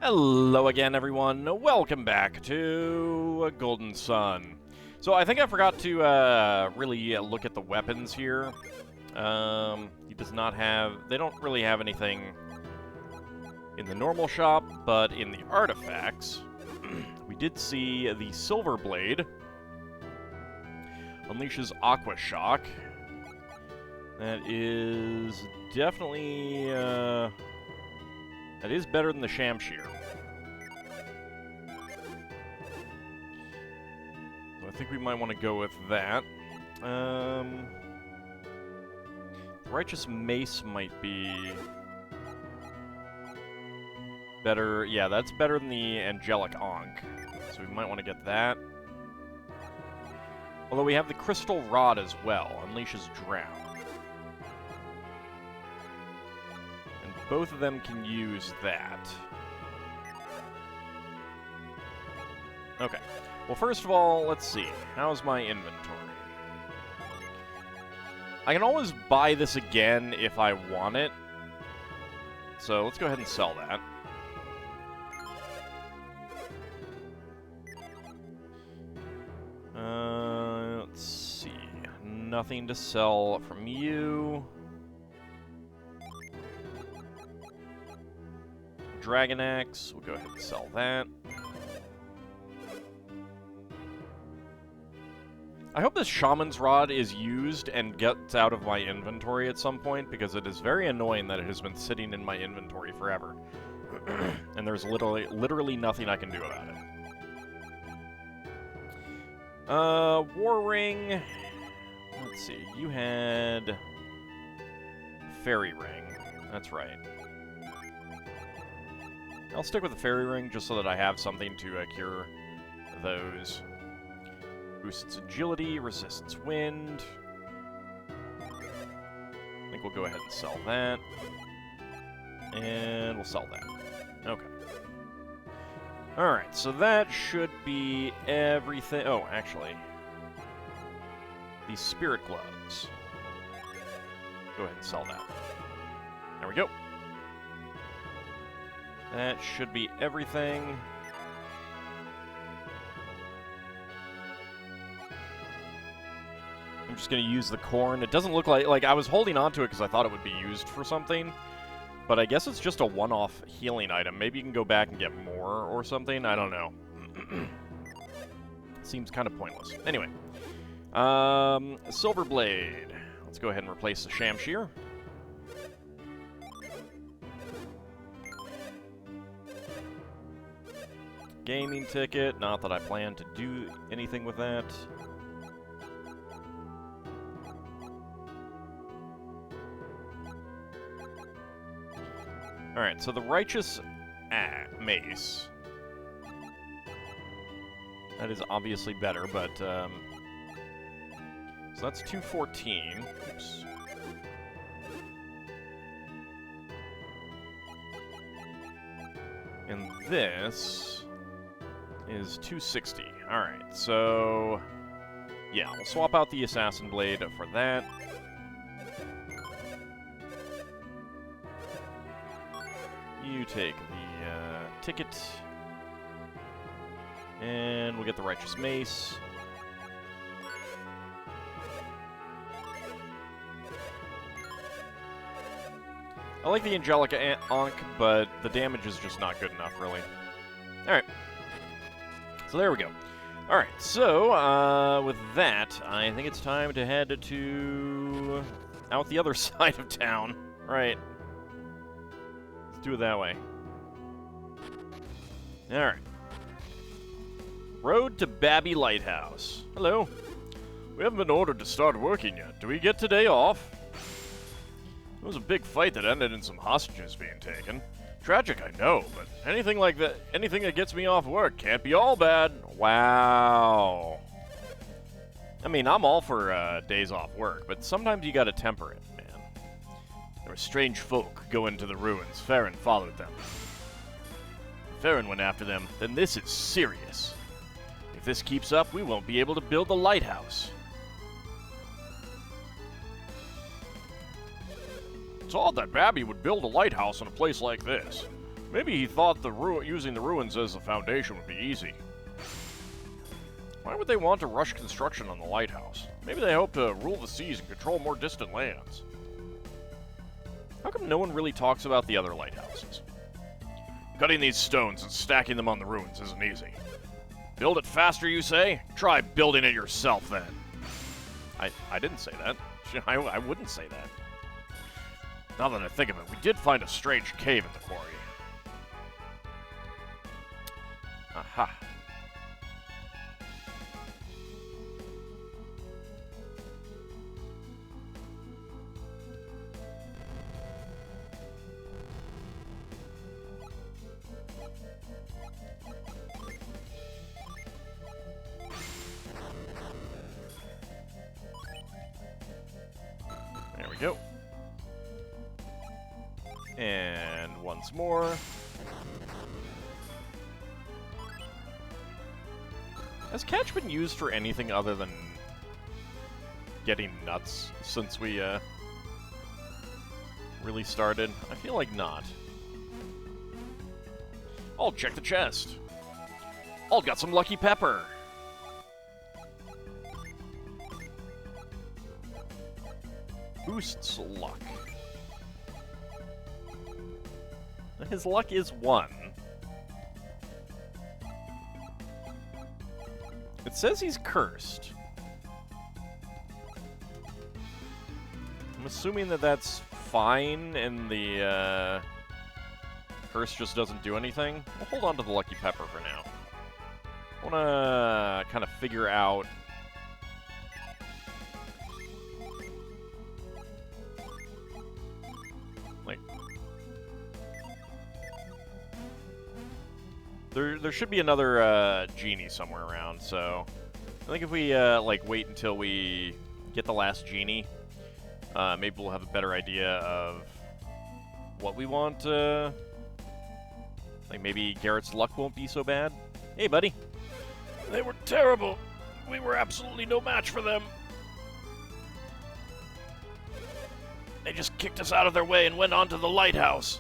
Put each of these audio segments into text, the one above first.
Hello again, everyone. Welcome back to Golden Sun. So I think I forgot to really look at the weapons here. He does not have... They don't really have anything in the normal shop, but in the artifacts, we did see the Silver Blade unleashes Aqua Shock. That is definitely... that is better than the Shamshir. So I think we might want to go with that. Righteous Mace might be better. Yeah, that's better than the Angelic Ankh. So we might want to get that. Although we have the Crystal Rod as well. Unleashes Drown. Both of them can use that. Okay. Well, first of all, let's see. How's my inventory? I can always buy this again if I want it. So let's go ahead and sell that. Let's see. Nothing to sell from you. Dragon Axe, we'll go ahead and sell that. I hope this Shaman's Rod is used and gets out of my inventory at some point, because it is very annoying that it has been sitting in my inventory forever. And there's literally nothing I can do about it. War Ring. Let's see, you had... Fairy Ring, that's right. I'll stick with the Fairy Ring just so that I have something to cure those. Boosts its agility, resists wind. I think we'll go ahead and sell that. And we'll sell that. Okay. Alright, so that should be everything. Oh, actually. These Spirit Gloves. Go ahead and sell that. There we go. That should be everything. I'm just going to use the corn. It doesn't look like I was holding on to it because I thought it would be used for something. But I guess it's just a one-off healing item. Maybe you can go back and get more or something. I don't know. Seems kind of pointless. Anyway. Silver Blade. Let's go ahead and replace the Shamshir. Gaming ticket, not that I plan to do anything with that. Alright, so the Righteous Mace. That is obviously better, but, so that's 214. Oops. And this... is 260. Alright, so... yeah, we'll swap out the Assassin Blade for that. You take the ticket. And we'll get the Righteous Mace. I like the Angelic Ankh, but the damage is just not good enough, really. Alright. So there we go. Alright, so, with that, I think it's time to head to... out the other side of town. Right. Let's do it that way. Alright. Road to Babi Lighthouse. Hello. We haven't been ordered to start working yet. Do we get today off? It was a big fight that ended in some hostages being taken. Tragic, I know, but anything like that, anything that gets me off work can't be all bad. Wow. I mean, I'm all for days off work, but sometimes you gotta temper it, man. There were strange folk going to the ruins. Farron followed them. Farron went after them, then this is serious. If this keeps up, we won't be able to build the lighthouse. It's odd that Babi would build a lighthouse in a place like this. Maybe he thought using the ruins as a foundation would be easy. Why would they want to rush construction on the lighthouse? Maybe they hope to rule the seas and control more distant lands. How come no one really talks about the other lighthouses? Cutting these stones and stacking them on the ruins isn't easy. Build it faster, you say? Try building it yourself, then. I didn't say that. I wouldn't say that. Now that I think of it, we did find a strange cave in the quarry. Aha. There we go. And once more. Has catch been used for anything other than getting nuts since we really started? I feel like not. I'll check the chest. I'll got some lucky pepper. Boosts luck. His luck is 1. It says he's cursed. I'm assuming that that's fine, and the curse just doesn't do anything. We'll hold on to the lucky pepper for now. I want to kind of figure out... There should be another genie somewhere around, so I think if we like wait until we get the last genie, maybe we'll have a better idea of what we want. Like maybe Garrett's luck won't be so bad. Hey, buddy. They were terrible. We were absolutely no match for them. They just kicked us out of their way and went on to the lighthouse.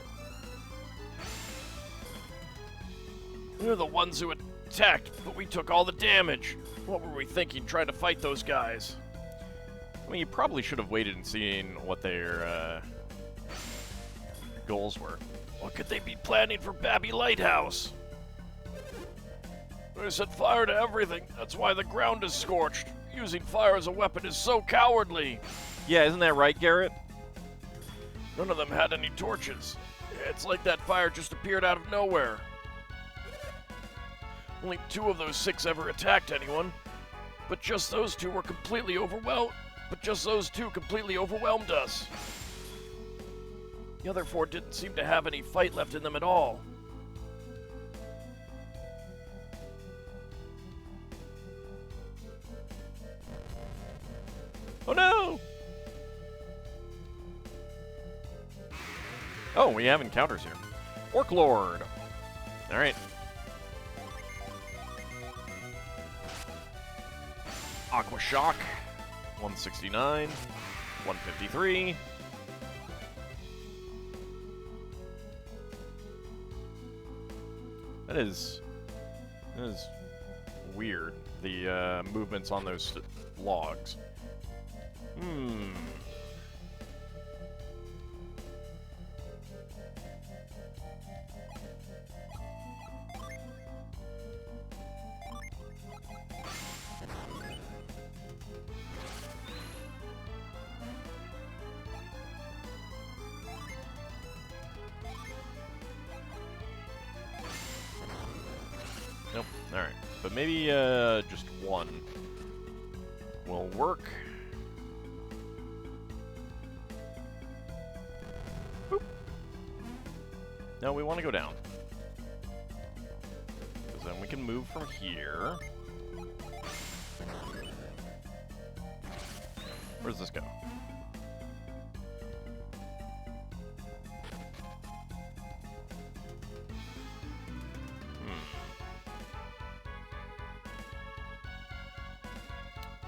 We were the ones who attacked, but we took all the damage. What were we thinking trying to fight those guys? I mean, you probably should have waited and seen what their goals were. What could they be planning for Babi Lighthouse? They set fire to everything. That's why the ground is scorched. Using fire as a weapon is so cowardly. Yeah, isn't that right, Garrett? None of them had any torches. It's like that fire just appeared out of nowhere. Only 2 of those 6 ever attacked anyone, but just those 2 were completely overwhelmed. Completely overwhelmed us. The other 4 didn't seem to have any fight left in them at all. Oh no! Oh, we have encounters here. Orc Lord. All right. Aqua Shock, 169, 153. That is weird, the movements on those logs. Nope. Alright. But maybe just 1 will work. Boop. No, we want to go down. Because then we can move from here. Where does this go?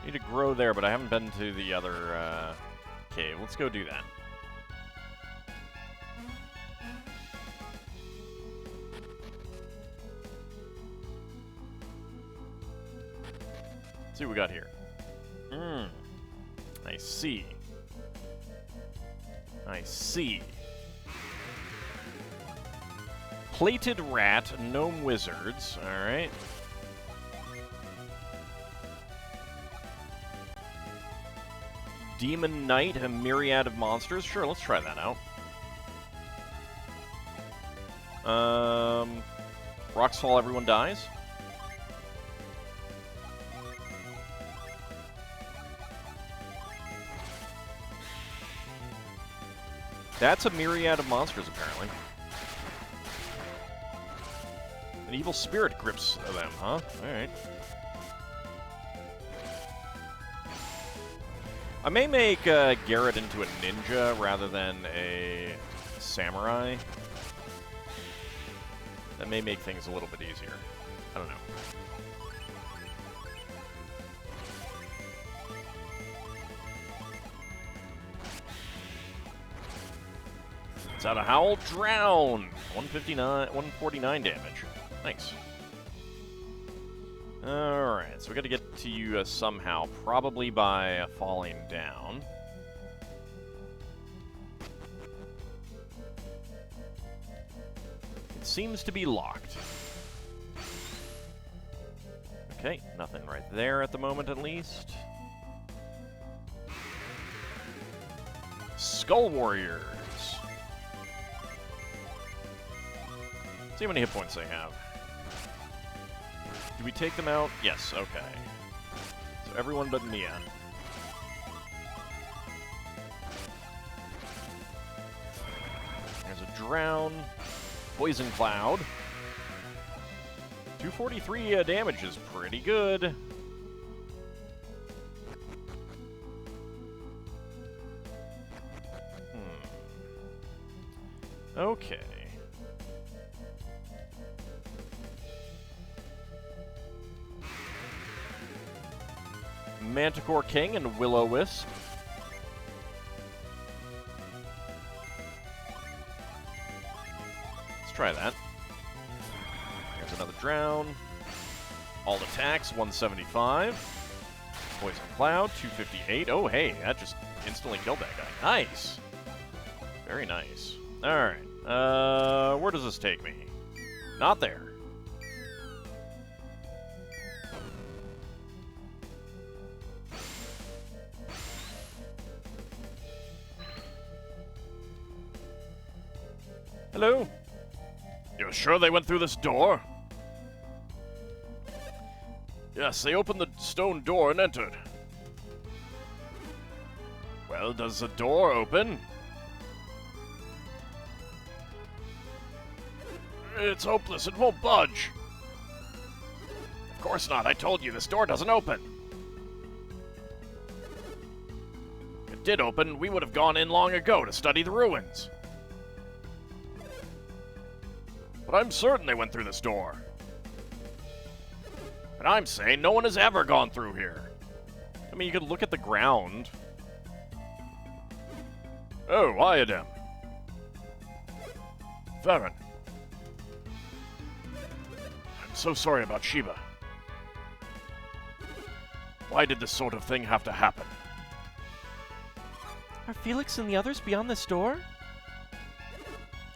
Need to grow there, but I haven't been to the other cave. Let's go do that. Let's see what we got here. I see. I see. Plated rat, gnome wizards. Alright. Demon knight, a myriad of monsters. Sure, let's try that out. Rocks fall, everyone dies. That's a myriad of monsters, apparently. An evil spirit grips them, huh? Alright. I may make Garrett into a ninja rather than a samurai. That may make things a little bit easier. I don't know. It's out of AuldDragon. 149 damage. Nice. Alright, so we gotta get to you somehow, probably by falling down. It seems to be locked. Okay, nothing right there at the moment, at least. Skull Warriors. See how many hit points they have. Do we take them out? Yes, okay. So everyone but Mia. There's a drown. Poison Cloud. 243 damage is pretty good. Okay. Manticore King and Will-O-Wisp. Let's try that. There's another drown. All attacks, 175. Poison Cloud, 258. Oh, hey, that just instantly killed that guy. Nice. Very nice. Alright. Where does this take me? Not there. Hello? You're sure they went through this door? Yes, they opened the stone door and entered. Well, does the door open? It's hopeless. It won't budge. Of course not. I told you this door doesn't open. If it did open, we would have gone in long ago to study the ruins. But I'm certain they went through this door. And I'm saying no one has ever gone through here. I mean, you could look at the ground. Oh, Iodem. Farron. I'm so sorry about Sheba. Why did this sort of thing have to happen? Are Felix and the others beyond this door?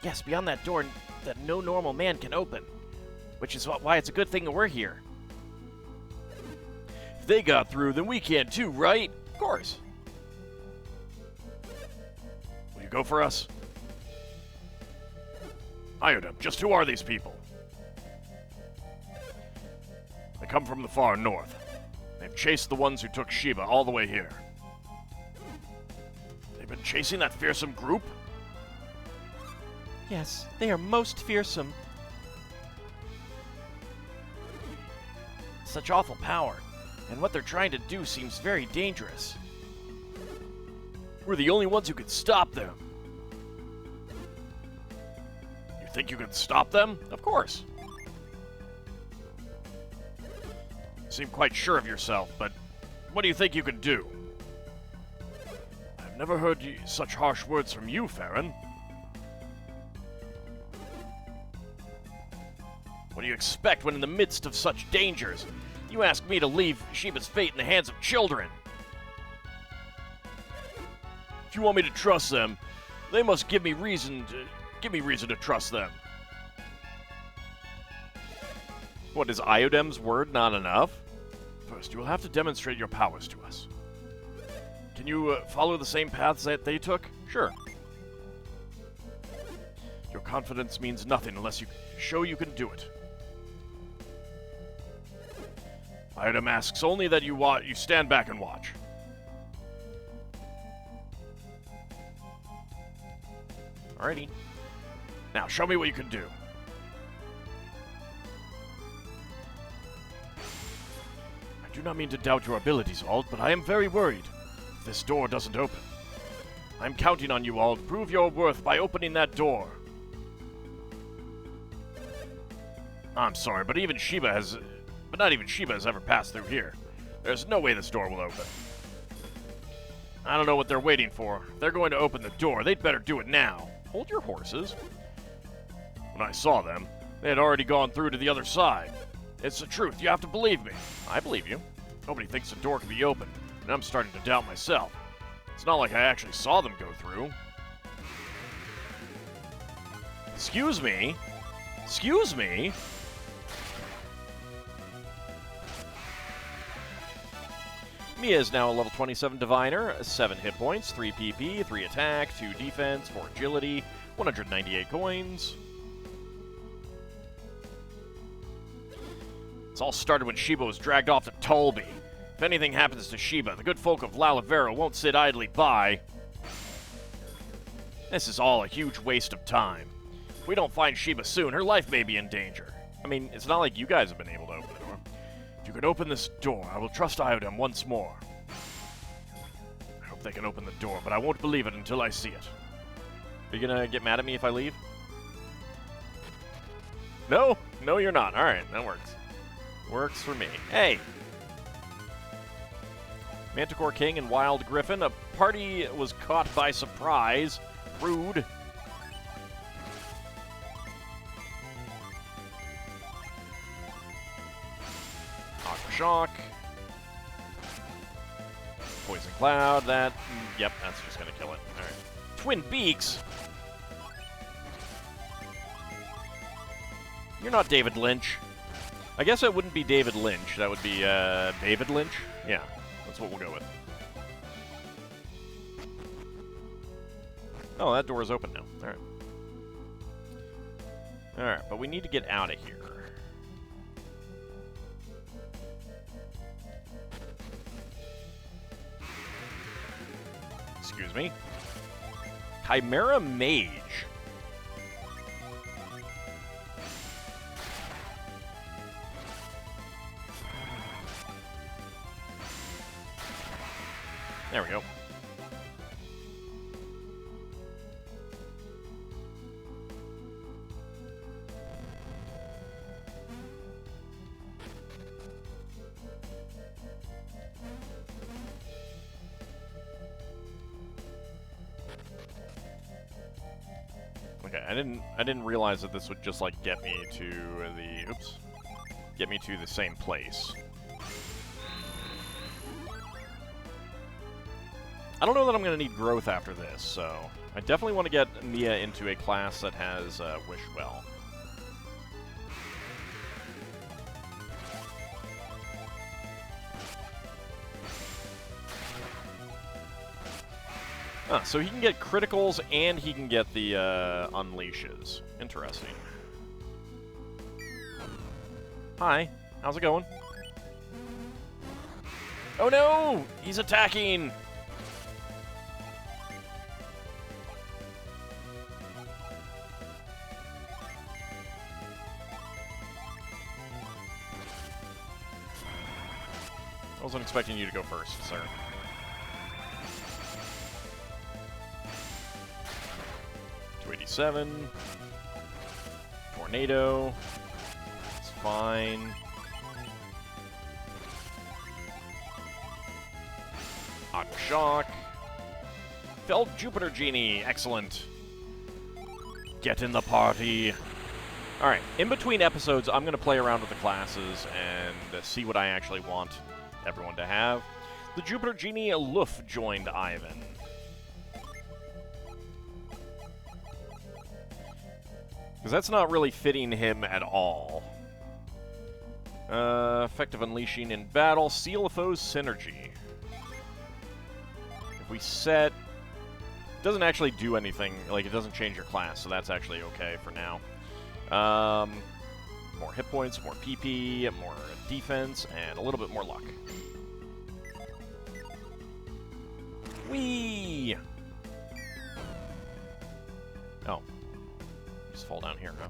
Yes, beyond that door that no normal man can open. Which is why it's a good thing that we're here. If they got through, then we can too, right? Of course. Will you go for us? Iodem, just who are these people? They come from the far north. They've chased the ones who took Sheba all the way here. They've been chasing that fearsome group? Yes, they are most fearsome. Such awful power, and what they're trying to do seems very dangerous. We're the only ones who can stop them. You think you can stop them? Of course. You seem quite sure of yourself, but what do you think you can do? I've never heard such harsh words from you, Farron. What do you expect when in the midst of such dangers? You ask me to leave Sheba's fate in the hands of children. If you want me to trust them, they must give me reason to trust them. What, is Iodem's word not enough? First, you will have to demonstrate your powers to us. Can you follow the same paths that they took? Sure. Your confidence means nothing unless you show you can do it. Iodem asks only that you stand back and watch. Alrighty. Now, show me what you can do. I do not mean to doubt your abilities, Ald, but I am very worried if this door doesn't open. I'm counting on you, Ald. Prove your worth by opening that door. I'm sorry, but not even Sheba has ever passed through here. There's no way this door will open. I don't know what they're waiting for. If they're going to open the door, they'd better do it now. Hold your horses. When I saw them, they had already gone through to the other side. It's the truth. You have to believe me. I believe you. Nobody thinks the door can be opened, and I'm starting to doubt myself. It's not like I actually saw them go through. Excuse me? Excuse me? Mia is now a level 27 Diviner, 7 hit points, 3 PP, 3 attack, 2 defense, 4 agility, 198 coins. It's all started when Sheba was dragged off to Tolby. If anything happens to Sheba, the good folk of Lalavera won't sit idly by. This is all a huge waste of time. If we don't find Sheba soon, her life may be in danger. I mean, it's not like you guys have been able to open the door. If you could open this door, I will trust Iodem once more. I hope they can open the door, but I won't believe it until I see it. Are you gonna get mad at me if I leave? No? No, you're not. Alright, that works. Works for me. Hey! Manticore King and Wild Griffin. A party was caught by surprise. Rude. Aqua Shock. Poison Cloud. Yep, that's just gonna kill it. Alright. Twin Beaks! You're not David Lynch. I guess it wouldn't be David Lynch. That would be, David Lynch? Yeah, that's what we'll go with. Oh, that door is open now. Alright. Alright, but we need to get out of here. Excuse me. Chimera Mage. There we go. Okay, I didn't realize that this would just like get me to the same place. I don't know that I'm going to need growth after this, so I definitely want to get Mia into a class that has Wish Well. Ah, so he can get criticals and he can get the unleashes. Interesting. Hi, how's it going? Oh no! He's attacking! I wasn't expecting you to go first, sir. $287. Tornado. It's fine. Aqua Shock. Felled Jupiter Genie. Excellent. Get in the party. Alright, in between episodes, I'm going to play around with the classes and see what I actually want everyone to have. The Jupiter Genie Luff joined Ivan. Because that's not really fitting him at all. Effective Unleashing in battle. Seal a foe's synergy. If we set... It doesn't actually do anything. Like, it doesn't change your class, so that's actually okay for now. More hit points, more PP, more defense, and a little bit more luck. Whee! Oh. Just fall down here, huh?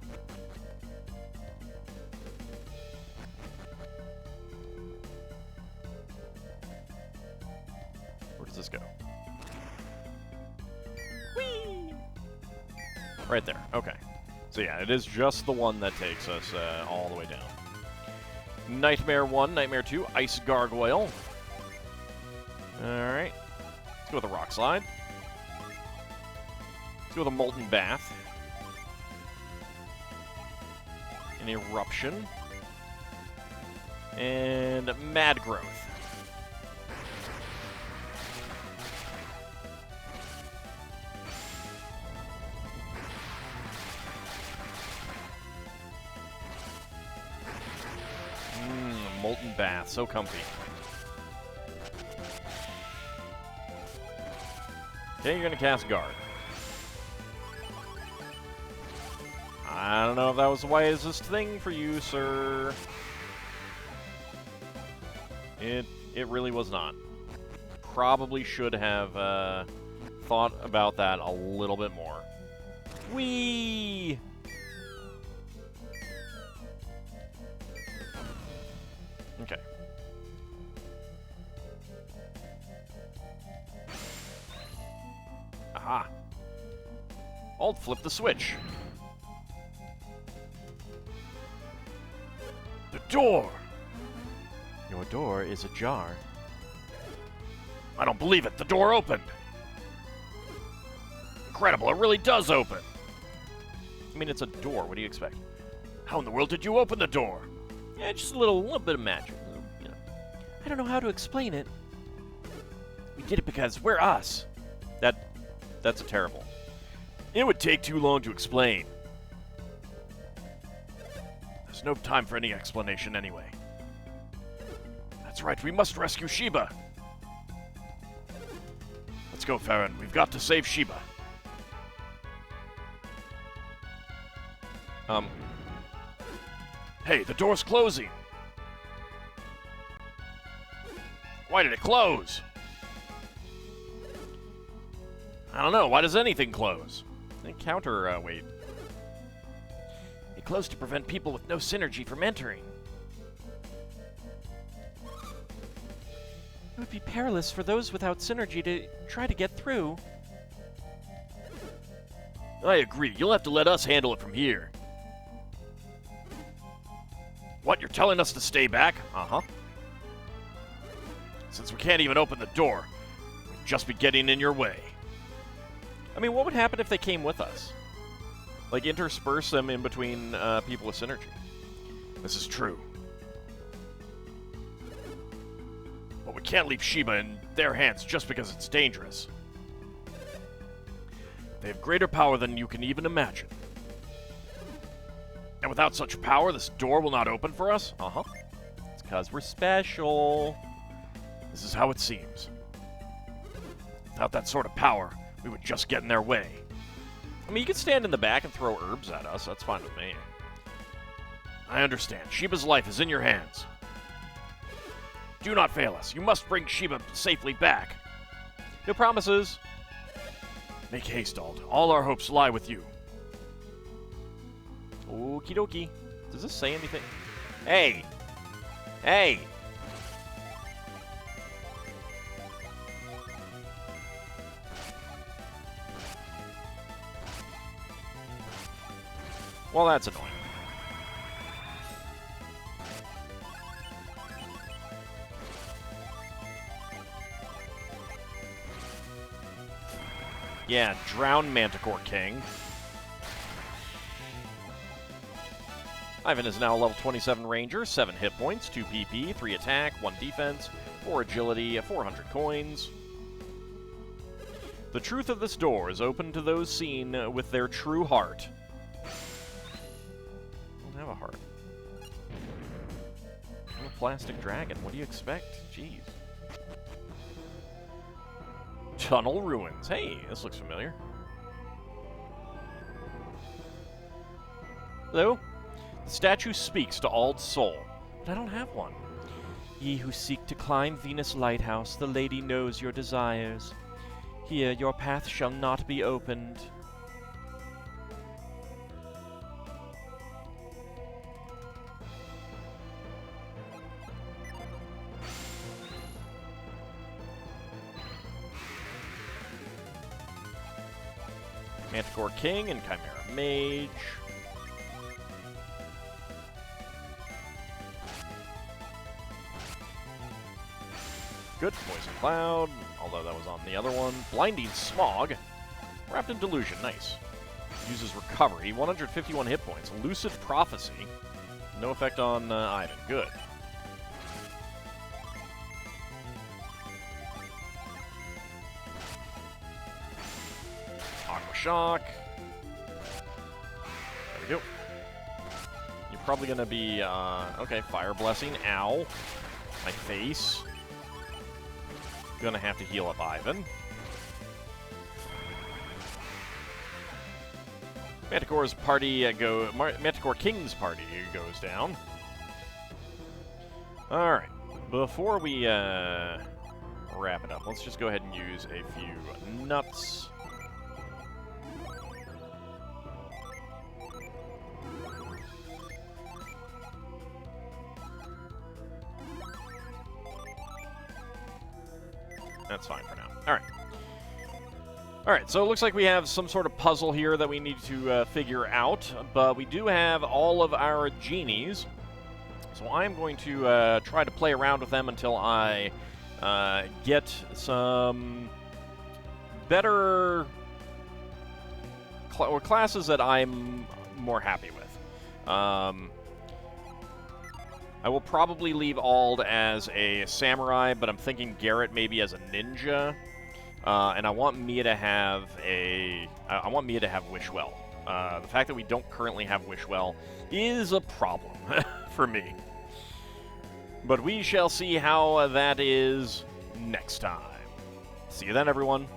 Where does this go? Whee! Right there. Okay. So yeah, it is just the one that takes us all the way down. Nightmare 1, Nightmare 2, Ice Gargoyle. Alright. Let's go with a Rock Slide. Let's go with a Molten Bath. An Eruption. And Mad Growth. Molten Bath, so comfy. Okay, you're gonna cast Guard. I don't know if that was the wisest thing for you, sir. It really was not. Probably should have thought about that a little bit more. Whee! Okay. Aha. Alt flip the switch. The door! Your door is ajar. I don't believe it. The door opened. Incredible. It really does open. I mean, it's a door. What do you expect? How in the world did you open the door? Yeah, just a little bit of magic. You know. I don't know how to explain it. We did it because we're us. That's terrible. It would take too long to explain. There's no time for any explanation anyway. That's right, we must rescue Sheba. Let's go, Farron. We've got to save Sheba. Hey, the door's closing. Why did it close? I don't know. Why does anything close? Counterweight. It closed to prevent people with no synergy from entering. It would be perilous for those without synergy to try to get through. I agree. You'll have to let us handle it from here. What, you're telling us to stay back? Uh-huh. Since we can't even open the door, we'd just be getting in your way. I mean, what would happen if they came with us? Like, intersperse them in between people with synergy. This is true. But we can't leave Sheba in their hands just because it's dangerous. They have greater power than you can even imagine. And without such power, this door will not open for us? Uh-huh. It's because we're special. This is how it seems. Without that sort of power, we would just get in their way. I mean, you could stand in the back and throw herbs at us. That's fine with me. I understand. Sheba's life is in your hands. Do not fail us. You must bring Sheba safely back. No promises. Make haste, Ald. All our hopes lie with you. Okie dokie. Does this say anything? Hey! Hey! Well, that's annoying. Yeah, drown Manticore King. Ivan is now a level 27 ranger, 7 hit points, 2 PP, 3 attack, 1 defense, 4 agility, 400 coins. The truth of this door is open to those seen with their true heart. I don't have a heart. I'm a plastic dragon. What do you expect? Jeez. Tunnel ruins. Hey, this looks familiar. Hello? The statue speaks to Auld soul, but I don't have one. Ye who seek to climb Venus Lighthouse, the lady knows your desires. Here your path shall not be opened. Manticore King and Chimera Mage. Good. Poison Cloud, although that was on the other one. Blinding Smog. Wrapped in Delusion. Nice. Uses Recovery. 151 hit points. Lucid Prophecy. No effect on Ivan. Good. Aqua Shock. There we go. You're probably going to be, okay, Fire Blessing. Ow. My face. Gonna have to heal up Ivan. Manticore's party Manticore King's party goes down. Alright. Before we wrap it up, let's just go ahead and use a few nuts. That's fine for now. Alright. Alright, so it looks like we have some sort of puzzle here that we need to figure out, but we do have all of our genies. So I'm going to try to play around with them until I get some better classes that I'm more happy with. I will probably leave Auld as a samurai, but I'm thinking Garrett maybe as a ninja. And I want Mia to have I want Mia to have Wishwell. The fact that we don't currently have Wishwell is a problem for me. But we shall see how that is next time. See you then, everyone.